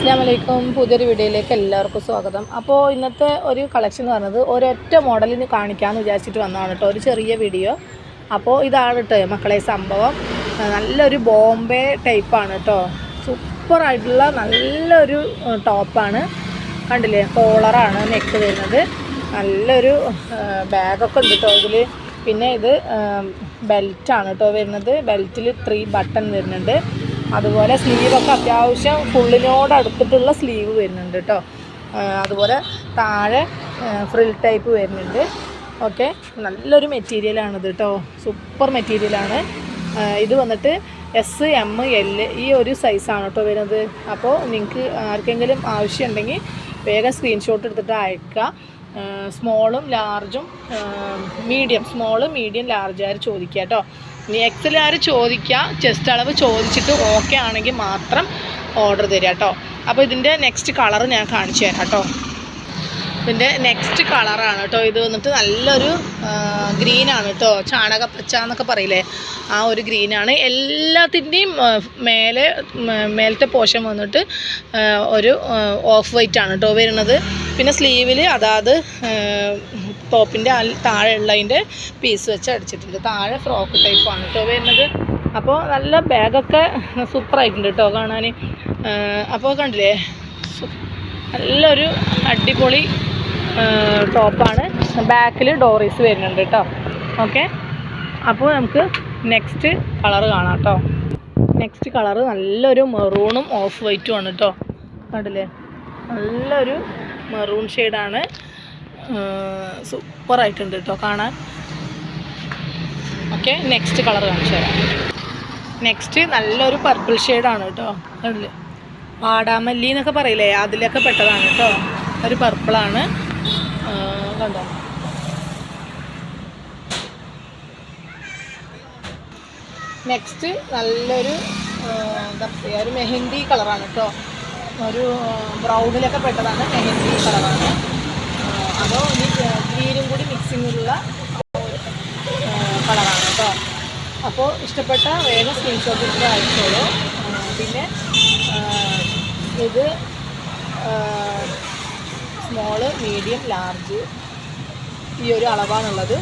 അസ്സലാമലൈക്കും. പുതിയൊരു വീഡിയോയിലേക്ക് എല്ലാവർക്കും സ്വാഗതം. അപ്പോൾ ഇന്നത്തെ ഒരു കളക്ഷൻ എന്ന് പറയുന്നത് ഒരൊറ്റ മോഡലിന് കാണിക്കാമെന്ന് വിചാരിച്ചിട്ട് വന്നതാണ് കേട്ടോ, ഒരു ചെറിയ വീഡിയോ. അപ്പോൾ ഇതാണ് കേട്ടോ മക്കളെ സംഭവം. നല്ലൊരു ബോംബെ ടൈപ്പാണ് കേട്ടോ, സൂപ്പറായിട്ടുള്ള നല്ലൊരു ടോപ്പാണ്. കണ്ടില്ലേ, കോളറാണ് നെക്ക് വരുന്നത്. നല്ലൊരു ബാഗൊക്കെ ഉണ്ട് കേട്ടോ ഇതിൽ. പിന്നെ ഇത് ബെൽറ്റാണ് കേട്ടോ വരുന്നത്. ബെൽറ്റിൽ 3 ബട്ടൺ വരുന്നുണ്ട്. അതുപോലെ സ്ലീവൊക്കെ അത്യാവശ്യം ഫുള്ളിനോട് അടുത്തിട്ടുള്ള സ്ലീവ് വരുന്നുണ്ട് കേട്ടോ. അതുപോലെ താഴെ ഫ്രിൽ ടൈപ്പ് വരുന്നുണ്ട്. ഓക്കെ, നല്ലൊരു മെറ്റീരിയലാണിത് കേട്ടോ, സൂപ്പർ മെറ്റീരിയലാണ്. ഇത് വന്നിട്ട് SML ഈ ഒരു സൈസാണ് കേട്ടോ വരുന്നത്. അപ്പോൾ നിങ്ങൾക്ക് ആർക്കെങ്കിലും ആവശ്യമുണ്ടെങ്കിൽ വേഗം സ്ക്രീൻഷോട്ട് എടുത്തിട്ട് അയക്കുക. സ്മോളും ലാർജും സ്മോള് മീഡിയം ലാർജ് ആര് ചോദിക്കുക കേട്ടോ. ഇനി XL ആര് ചോദിക്കുക, ചെസ്റ്റ് അളവ് ചോദിച്ചിട്ട് ഓക്കെ ആണെങ്കിൽ മാത്രം ഓർഡർ തരിക കേട്ടോ. അപ്പോൾ ഇതിൻ്റെ നെക്സ്റ്റ് കളർ ഞാൻ കാണിച്ചു തരാം കേട്ടോ. ഇതിൻ്റെ നെക്സ്റ്റ് കളറാണ് കേട്ടോ. ഇത് വന്നിട്ട് നല്ലൊരു ഗ്രീനാണ് കേട്ടോ, ചാണകപ്പച്ച എന്നൊക്കെ പറയില്ലേ, ആ ഒരു ഗ്രീനാണ്. എല്ലാത്തിൻ്റെയും മേലത്തെ പോർഷൻ വന്നിട്ട് ഒരു ഓഫ് വൈറ്റ് ആണ് കേട്ടോ വരുന്നത്. പിന്നെ സ്ലീവിൽ അതാത് ടോപ്പിൻ്റെ താഴെയുള്ളതിൻ്റെ പീസ് വെച്ച് അടിച്ചിട്ടുണ്ട്. താഴെ ഫ്രോക്ക് ടൈപ്പാണ് കേട്ടോ വരുന്നത്. അപ്പോൾ നല്ല ബാഗൊക്കെ സൂപ്പറായിട്ടുണ്ട് കേട്ടോ കാണാൻ. അപ്പോൾ കണ്ടില്ലേ, നല്ലൊരു അടിപൊളി ടോപ്പാണ്. ബാക്കിൽ ഡോറീസ് വരുന്നുണ്ട് കേട്ടോ. ഓക്കെ, അപ്പോൾ നമുക്ക് നെക്സ്റ്റ് കളർ കാണാം കേട്ടോ. നെക്സ്റ്റ് കളറ് നല്ലൊരു മെറൂണും ഓഫ് വൈറ്റും ആണ് കേട്ടോ. കണ്ടില്ലേ, നല്ലൊരു മെറൂൺ ഷെയ്ഡാണ്. സൂപ്പറായിട്ടുണ്ട് കേട്ടോ കാണാൻ. ഓക്കെ, നെക്സ്റ്റ് കളർ കാണിച്ചു തരാം. നെക്സ്റ്റ് നല്ലൊരു പർപ്പിൾ ഷെയ്ഡാണ് കേട്ടോ. കണ്ടില്ലേ, വാടാമല്ലി എന്നൊക്കെ പറയില്ലേ, അതിലൊക്കെ പെട്ടതാണ് കേട്ടോ. ഒരു പർപ്പിളാണ്, കണ്ടോ. നെക്സ്റ്റ് നല്ലൊരു എന്താ പറയുക, ഒരു മെഹന്തി കളറാണ് കേട്ടോ. ഒരു ബ്രൗണിലൊക്കെ പെട്ടതാണ്, മെഹന്തി കളറാണ്. അതോ ഇനി ഗ്രീനും കൂടി മിക്സിങ്ങിലുള്ള കളറാണ് കേട്ടോ. അപ്പോൾ ഇഷ്ടപ്പെട്ട വേഗം സ്ക്രീൻഷോട്ട് എടുത്ത് അയച്ചോളൂ. പിന്നെ ഇത് സ്മോള് മീഡിയം ലാർജ് ഈ ഒരു അളവാണുള്ളത്.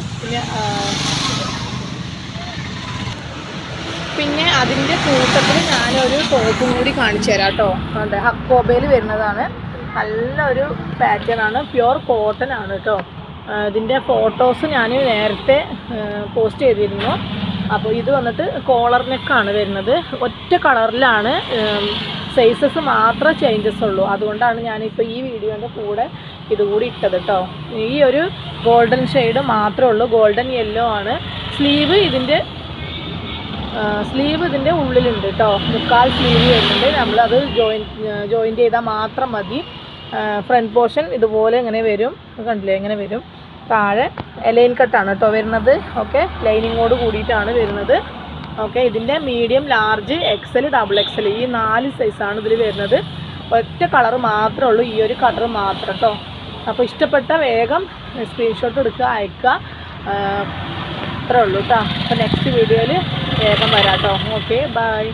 പിന്നെ അതിൻ്റെ കൂട്ടത്തിൽ ഞാനൊരു ടോപ്പും കൂടി കാണിച്ചു തരാം കേട്ടോ. അതെ, ഹക്കോബയിൽ വരുന്നതാണ്. നല്ലൊരു പാറ്റേൺ ആണ്, പ്യുവർ കോട്ടൺ ആണ് കേട്ടോ. ഇതിൻ്റെ ഫോട്ടോസ് ഞാൻ നേരത്തെ പോസ്റ്റ് ചെയ്തിരുന്നു. അപ്പോൾ ഇത് വന്നിട്ട് കോളർ നെക്കാണ് വരുന്നത്. ഒറ്റ കളറിലാണ്, സൈസസ് മാത്രമേ ചേഞ്ചസ് ഉള്ളൂ. അതുകൊണ്ടാണ് ഞാനിപ്പോൾ ഈ വീഡിയോൻ്റെ കൂടെ ഇതുകൂടി ഇട്ടത് കേട്ടോ. ഈ ഒരു ഗോൾഡൻ ഷെയ്ഡ് മാത്രമേ ഉള്ളൂ, ഗോൾഡൻ യെല്ലോ ആണ്. സ്ലീവ് ഇതിൻ്റെ ഉള്ളിലുണ്ട് കേട്ടോ. 3/4 സ്ലീവ് വരുന്നുണ്ട്. നമ്മളത് ജോയിൻറ്റ് ചെയ്താൽ മാത്രം മതി. ഫ്രണ്ട് പോർഷൻ ഇതുപോലെ ഇങ്ങനെ വരും, കണ്ടില്ലേ, ഇങ്ങനെ വരും. താഴെ ലൈൻ കട്ടാണ് കേട്ടോ വരുന്നത്. ഓക്കെ, ലൈനിങ്ങോട് കൂടിയിട്ടാണ് വരുന്നത്. ഓക്കെ, ഇതിൻ്റെ മീഡിയം ലാർജ് XL XXL ഈ 4 സൈസാണ് ഇതിൽ വരുന്നത്. ഒറ്റ കളറ് മാത്രമേ ഉള്ളൂ, ഈ ഒരു കളർ മാത്രം കേട്ടോ. അപ്പോൾ ഇഷ്ടപ്പെട്ട വേഗം സ്ക്രീൻഷോട്ട് എടുക്കുക, അയക്കുക. അത്രേ ഉള്ളൂ കേട്ടോ. അപ്പോൾ നെക്സ്റ്റ് വീഡിയോയിൽ വേഗം വരാം കേട്ടോ. Okay, by.